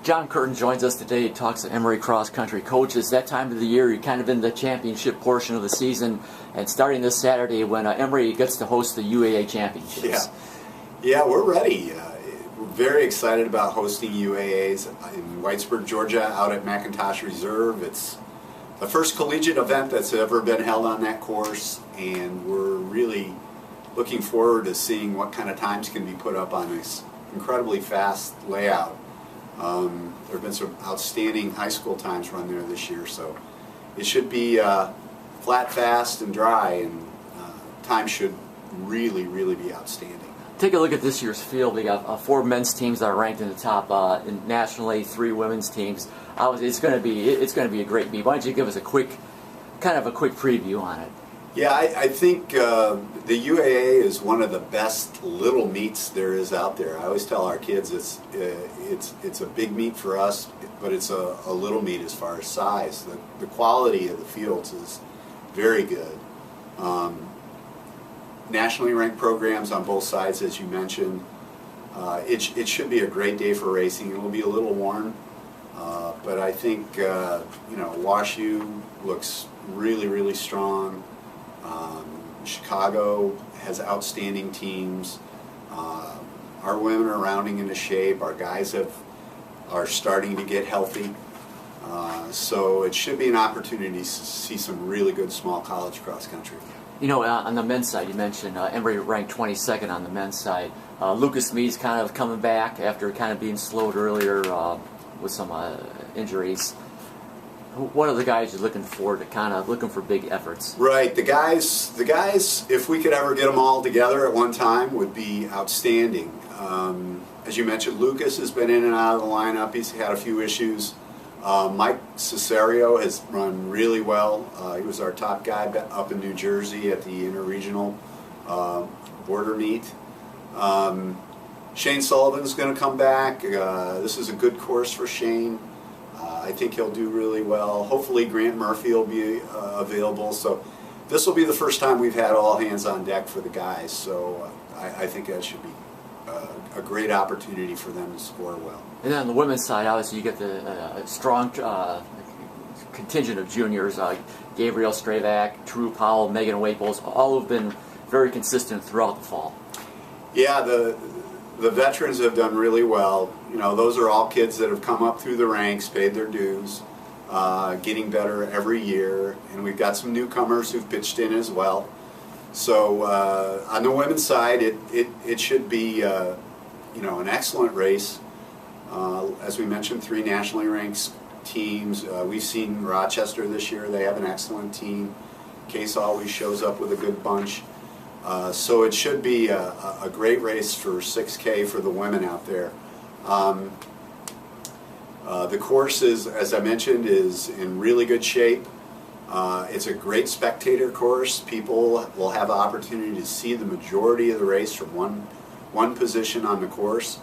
John Curtin joins us today. He talks to Emory cross country coaches. That time of the year, you're kind of in the championship portion of the season, and starting this Saturday when Emory gets to host the UAA championships. Yeah, we're ready. We're very excited about hosting UAAs in Whitesburg, Georgia, out at McIntosh Reserve. It's the first collegiate event that's ever been held on that course, and we're really looking forward to seeing what kind of times can be put up on this incredibly fast layout. There have been some outstanding high school times run there this year, so it should be flat, fast, and dry, and time should really be outstanding. Take a look at this year's field. We got 4 men's teams that are ranked in the top nationally, 3 women's teams. It's going to be a great meet. Why don't you give us a quick preview on it? Yeah, I think the UAA is one of the best little meets there is out there. I always tell our kids it's a big meet for us, but it's a little meet as far as size. The quality of the fields is very good. Nationally ranked programs on both sides, as you mentioned. It should be a great day for racing. It will be a little warm, but I think WashU looks really strong. Chicago has outstanding teams. Our women are rounding into shape. Our guys are starting to get healthy. So it should be an opportunity to see some really good small college cross country. You know, on the men's side, you mentioned Emory ranked 22nd on the men's side. Lucas Mead's kind of coming back after kind of being slowed earlier with some injuries. What are the guys you're looking for looking for big efforts? Right, the guys, if we could ever get them all together at one time, would be outstanding. As you mentioned, Lucas has been in and out of the lineup. He's had a few issues. Mike Cesario has run really well. He was our top guy up in New Jersey at the interregional border meet. Shane Sullivan's going to come back. This is a good course for Shane. I think he'll do really well. Hopefully Grant Murphy will be available. So this will be the first time we've had all hands on deck for the guys. So I think that should be a great opportunity for them to score well. And then on the women's side, obviously you get the strong contingent of juniors, Gabrielle Stravak, True Powell, Megan Waples, all have been very consistent throughout the fall. Yeah, the veterans have done really well. You know, those are all kids that have come up through the ranks, paid their dues, getting better every year, and we've got some newcomers who've pitched in as well. So on the women's side, it should be an excellent race. As we mentioned, 3 nationally ranked teams. We've seen Rochester this year. They have an excellent team. Case always shows up with a good bunch. So it should be a great race for 6K for the women out there. The course is, as I mentioned, is in really good shape. It's a great spectator course. People will have the opportunity to see the majority of the race from one position on the course.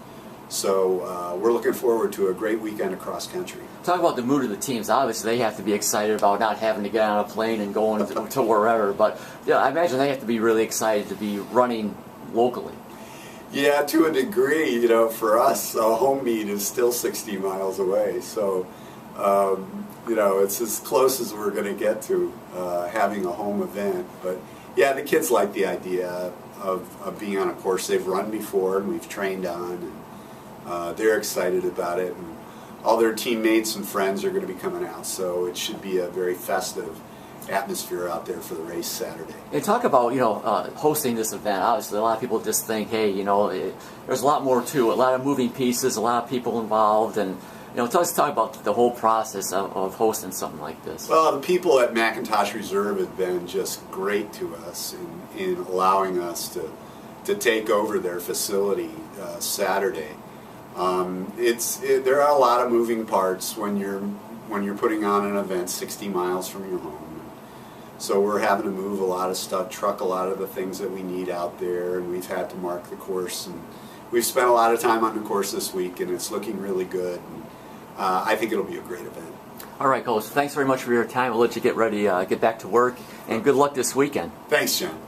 So we're looking forward to a great weekend across country. Talk about the mood of the teams. Obviously, they have to be excited about not having to get on a plane and going to wherever. But yeah, I imagine they have to be really excited to be running locally. Yeah, to a degree. You know, for us, a home meet is still 60 miles away. So, it's as close as we're going to get to having a home event. But yeah, the kids like the idea of being on a course they've run before and we've trained on, and they're excited about it. And all their teammates and friends are going to be coming out, so it should be a very festive atmosphere out there for the race Saturday. And talk about hosting this event. Obviously, a lot of people just think, hey, there's a lot more to it, a lot of moving pieces, a lot of people involved, and let's talk about the whole process of hosting something like this. Well, the people at McIntosh Reserve have been just great to us in allowing us to take over their facility Saturday. There are a lot of moving parts when you're putting on an event 60 miles from your home. So we're having to move a lot of stuff, truck a lot of the things that we need out there, and we've had to mark the course. And we've spent a lot of time on the course this week, and it's looking really good. And I think it'll be a great event. All right, Coach. Thanks very much for your time. We'll let you get ready, get back to work, and good luck this weekend. Thanks, John.